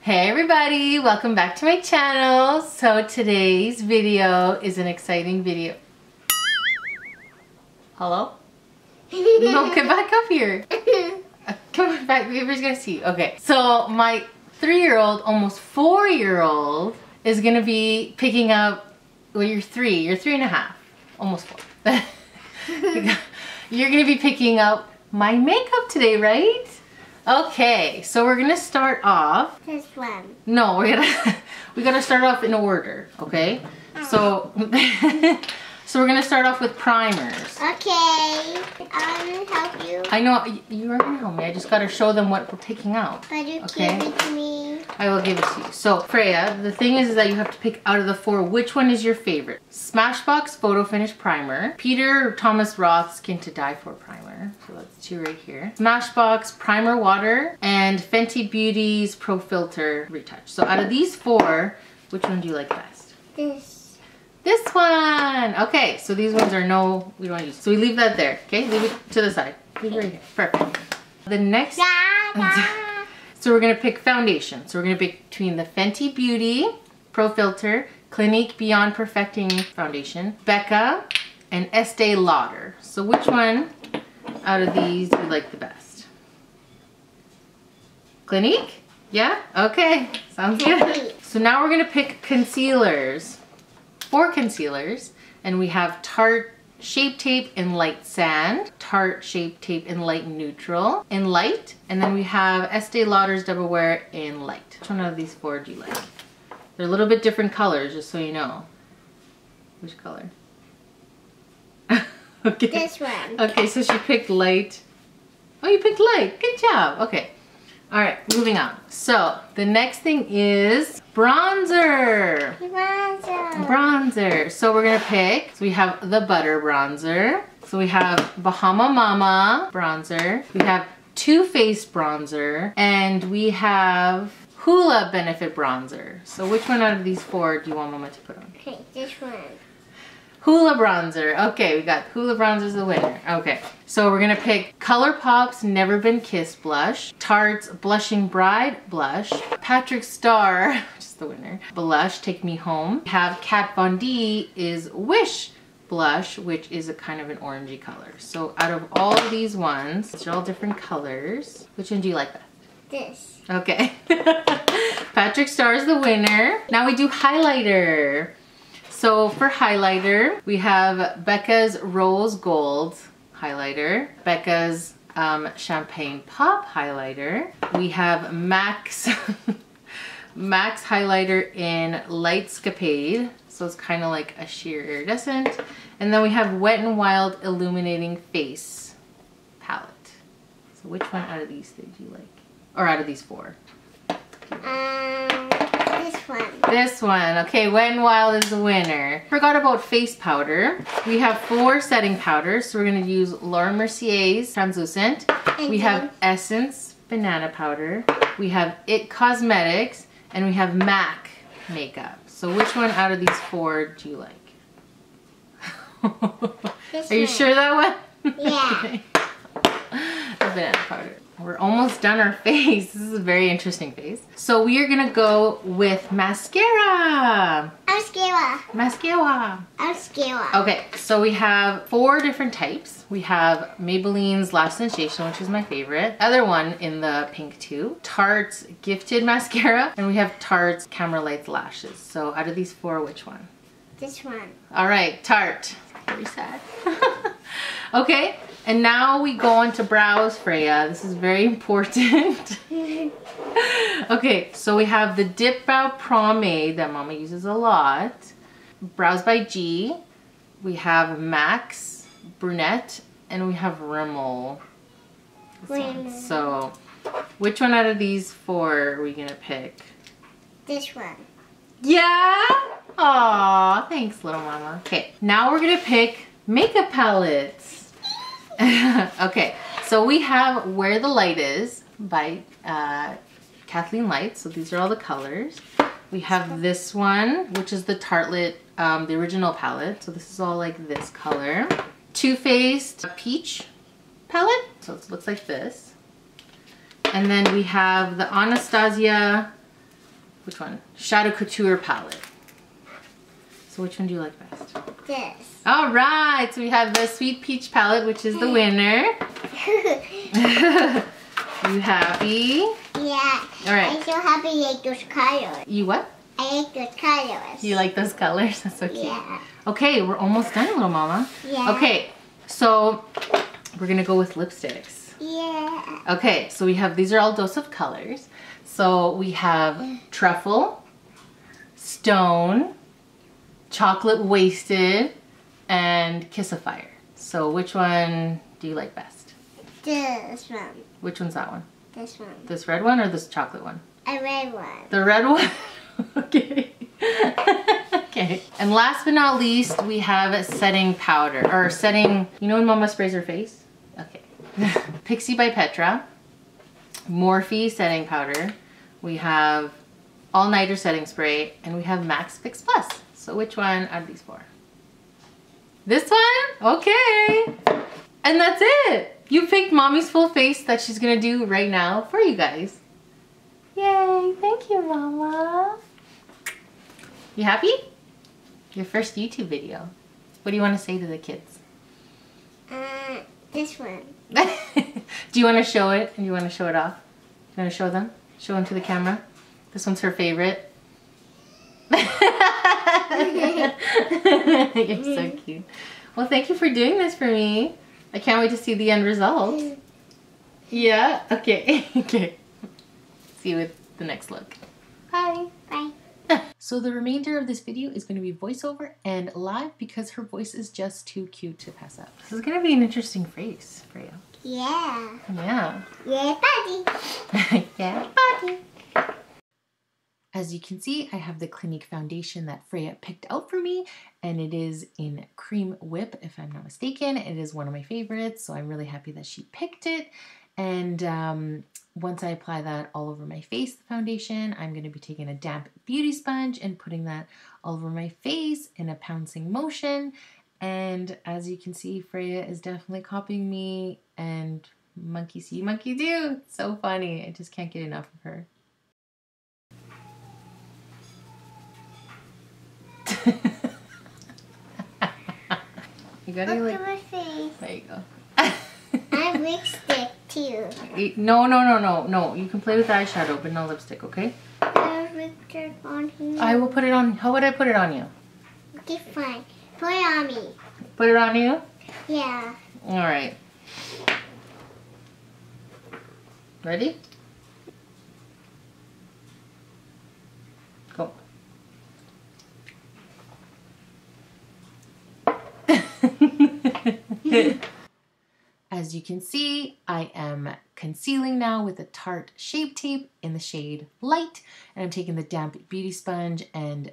Hey everybody, welcome back to my channel. So today's video is an exciting video. Hello? No, get back up here. Come on back, everybody's gonna see. Okay, so my 3-year-old, almost 4-year-old is gonna be picking up, well you're 3.5, almost 4. You're gonna be picking up my makeup today, right? Okay, so we're gonna start off. This one. No, we gotta start off in order, okay? So, so we're gonna start off with primers. Okay, I'm gonna help you. I know you are gonna help me. I just gotta show them what we're picking out. But you okay? give it to me. I will give it to you. So Freya, the thing is that you have to pick out of the 4 which one is your favorite. Smashbox Photo Finish Primer, Peter Thomas Roth Skin to Die For Primer. So that's 2 right here. Smashbox Primer Water and Fenty Beauty's Pro Filter Retouch. So out of these 4, which one do you like best? This one. Okay, so these ones are we don't use. So we leave that there. Okay, leave it to the side. Leave it right here. Perfect. The next. So we're gonna pick foundation. So we're gonna pick between the Fenty Beauty Pro Filter Clinique Beyond Perfecting Foundation, Becca, and Estee Lauder. So which one out of these do you like the best? Clinique? Yeah? Okay, sounds good. So now we're gonna pick concealers. 4 concealers, and we have Tarte Shape Tape in Light Sand, Tarte Shape Tape in Light Neutral, in Light, and then we have Estee Lauder's Double Wear in Light. Which one out of these 4 do you like? They're a little bit different colors, just so you know. Which color? Okay. This one. Okay, so she picked Light. Oh, you picked Light. Good job. Okay. All right, moving on. So the next thing is bronzer. Bronzer. So we're gonna pick. So we have the Butter Bronzer. So we have Bahama Mama Bronzer. We have Too Faced Bronzer, and we have Hoola Benefit Bronzer. So which one out of these 4 do you want Mama to put on? Okay, this one. Hoola Bronzer. Okay, we got Hoola Bronzer's the winner. Okay, so we're gonna pick ColourPop's Never Been Kissed Blush, Tarte's Blushing Bride Blush, Patrick Star, which is the winner, Blush, Take Me Home. We have Kat Von D is Wish Blush, which is a kind of an orangey color. So out of all of these ones, they're all different colors. Which one do you like best? This. Okay. Patrick Star is the winner. Now we do highlighter. So for highlighter, we have Becca's Rose Gold highlighter, Becca's Champagne Pop highlighter. We have Max Max highlighter in Lightscapade. So it's kind of like a sheer iridescent. And then we have Wet n Wild Illuminating Face palette. So which one out of these 3 do you like? Or out of these 4? This one. This one. Okay, Wet n Wild is the winner. Forgot about face powder. We have 4 setting powders. So we're going to use Laura Mercier's Translucent. We have Essence Banana Powder. We have IT Cosmetics. And we have MAC Makeup. So which one out of these 4 do you like? Are you sure that one? Yeah. Okay. The banana powder. We're almost done our face. This is a very interesting face. So we are gonna go with mascara. Mascara. Okay, so we have 4 different types. We have Maybelline's Lash Sensation, which is my favorite. Other one in the pink too. Tarte's Gifted Mascara. And we have Tarte's Camera Lights Lashes. So out of these 4, which one? This one. All right, Tarte. Very sad. Okay, and now we go on to brows, Freya. This is very important. Okay, so we have the Dip Brow Pomade that Mama uses a lot. Brows by G. We have Max Brunette, and we have Rimmel. So, which one out of these 4 are we gonna pick? This one. Yeah? Aw, thanks, little mama. Okay, now we're gonna pick makeup palettes. Okay, so we have Where the Light Is by Kathleen Light. So these are all the colors. We have this one, which is the Tartelette, the original palette. So this is all like this color. Too Faced Peach palette. So it looks like this. And then we have the Anastasia which one? Shadow Couture palette. So which one do you like best? This. All right, so we have the Sweet Peach palette, which is the winner. You happy? Yeah. All right. I'm so happy I like those colors. You what? I like those colors. You like those colors? That's so cute. Yeah. Okay, we're almost done, little mama. Yeah. Okay, so we're gonna go with lipsticks. Yeah. Okay, so we have, these are all Dose of colors. So we have Truffle, Stone, Chocolate Wasted, and Kiss of Fire. So which one do you like best? This one. Which one's that one? This one. This red one or this chocolate one? A red one. The red one? Okay. Okay. And last but not least, we have setting powder, or setting, you know when mama sprays her face? Okay. Pixie by Petra, Morphe setting powder, we have All Nighter setting spray, and we have Max Fix Plus. So which one out of these four? This one? Okay. And that's it. You picked mommy's full face that she's gonna do right now for you guys. Yay, thank you, mama. You happy? Your first YouTube video. What do you want to say to the kids? This one. Do you want to show it? And you want to show it off? Do you want to show them? Show them to the camera? This one's her favorite. You're so cute. Well, thank you for doing this for me. I can't wait to see the end result. Yeah? Okay. Okay. See you with the next look. Bye. Bye. So the remainder of this video is going to be voiceover and live because her voice is just too cute to pass up. This is going to be an interesting face for you. Yeah. Yeah. Yeah, buddy. Yeah, buddy. As you can see, I have the Clinique foundation that Freya picked out for me, and it is in Cream Whip, if I'm not mistaken. It is one of my favorites, so I'm really happy that she picked it. And once I apply that all over my face, the foundation, I'm going to be taking a damp beauty sponge and putting that all over my face in a pouncing motion. And as you can see, Freya is definitely copying me, and monkey see, monkey do. It's so funny. I just can't get enough of her. You gotta Look like, at my face. there you go. I have lipstick too. No, no, no, no, no. You can play with the eyeshadow, but no lipstick, okay? I have lipstick on here. I will put it on. How would I put it on you? Okay, fine. Put it on me. Put it on you? Yeah. All right. Ready? Go. As you can see, I am concealing now with a Tarte Shape Tape in the shade Light, and I'm taking the damp beauty sponge and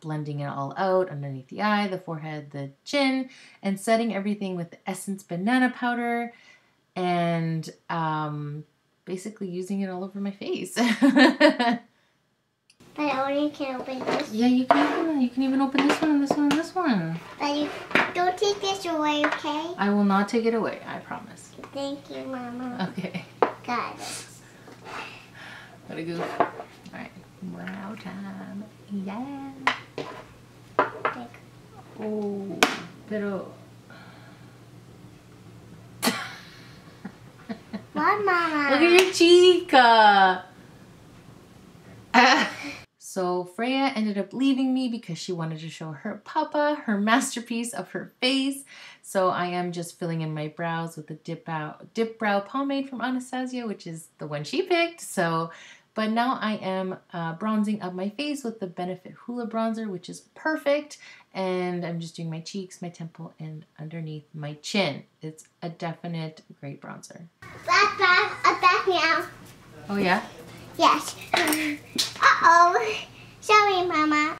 blending it all out underneath the eye, the forehead, the chin, and setting everything with the Essence Banana Powder, and basically using it all over my face. But I only can open this. Yeah, you can even open this one and this one and this one. But you don't take this away, okay? I will not take it away, I promise. Thank you, Mama. Okay. Got it. What a goof. Alright, brow time. Yeah. Oh, pero... What, Mama? Look at your chica! So Freya ended up leaving me because she wanted to show her papa, her masterpiece of her face. So I am just filling in my brows with the Dip Brow Pomade from Anastasia, which is the one she picked. So, but now I am bronzing up my face with the Benefit Hoola Bronzer, which is perfect. And I'm just doing my cheeks, my temple, and underneath my chin. It's a definite great bronzer. Back now. Oh yeah? Yes. Uh-oh. Sorry, Mama.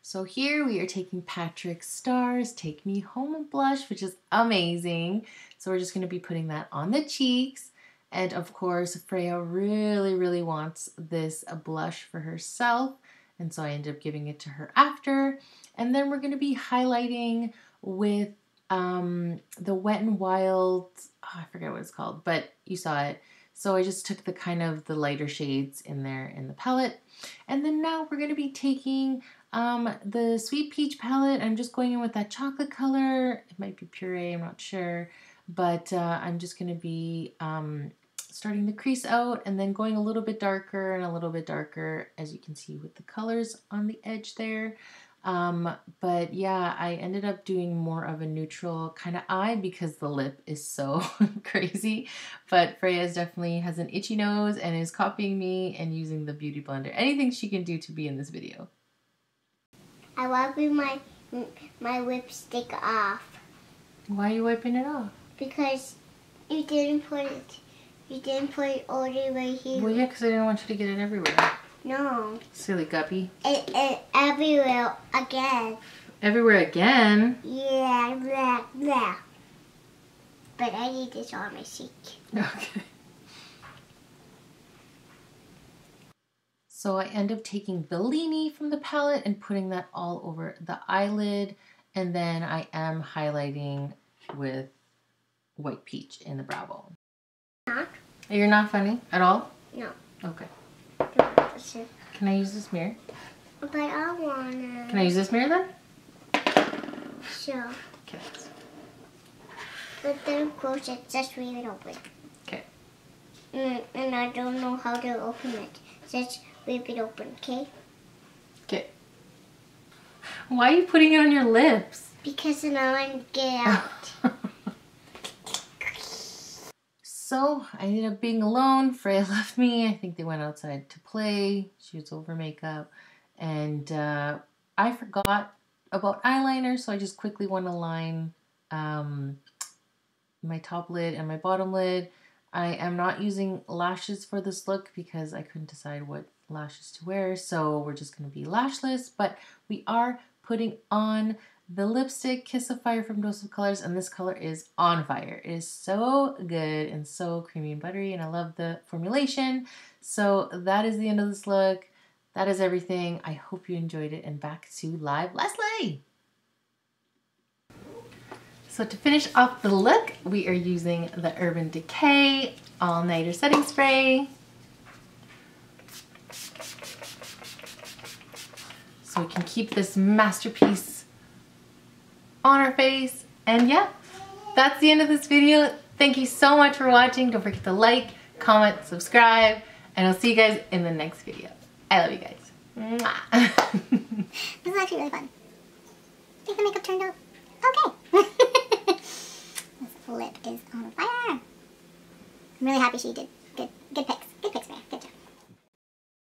So here we are taking Patrick Starr's Take Me Home blush, which is amazing. So we're just going to be putting that on the cheeks. And of course, Freya really, really wants this blush for herself. And so I ended up giving it to her after. And then we're going to be highlighting with the Wet n Wild, oh, I forget what it's called, but you saw it, So I just took the kind of the lighter shades in there in the palette. And then now we're going to be taking the Sweet Peach palette. I'm just going in with that chocolate color. It might be puree, I'm not sure. But I'm just going to be starting the crease out and then going a little bit darker and a little bit darker, as you can see with the colors on the edge there. But yeah, I ended up doing more of a neutral kind of eye because the lip is so crazy. But Freya's definitely has an itchy nose and is copying me and using the Beauty Blender. Anything she can do to be in this video. I wiping my lipstick off. Why are you wiping it off? Because you didn't put it all the way here. Well, yeah, because I didn't want you to get it everywhere. No. Silly guppy. It everywhere again. Everywhere again? Yeah, blah, blah. But I need this on my cheek. Okay. So I end up taking Bellini from the palette and putting that all over the eyelid. And then I am highlighting with White Peach in the brow bone. Not? You're not funny at all? No. Okay. Listen. Can I use this mirror? But I wanna. Can I use this mirror then? Sure. Okay. But then close it, just leave it open. Okay. And I don't know how to open it. Just leave it open, okay? Okay. Why are you putting it on your lips? Because then I want to get out. So I ended up being alone. Freya left me. I think they went outside to play. She was over makeup. And I forgot about eyeliner, so I just quickly want to line my top lid and my bottom lid. I am not using lashes for this look because I couldn't decide what lashes to wear, so we're just going to be lashless, but we are putting on the lipstick Kiss of Fire from Dose of Colors, and this color is on fire. It is so good and so creamy and buttery, and I love the formulation. So that is the end of this look. That is everything. I hope you enjoyed it, and back to Live Leslie. So to finish off the look, we are using the Urban Decay All Nighter Setting Spray. So we can keep this masterpiece on our face. And yeah, that's the end of this video. Thank you so much for watching. Don't forget to like, comment, subscribe, and I'll see you guys in the next video. I love you guys. Mwah. This is actually really fun. I think the makeup turned out okay. This lip is on fire. I'm really happy she did good picks. Good picks, man. Good job.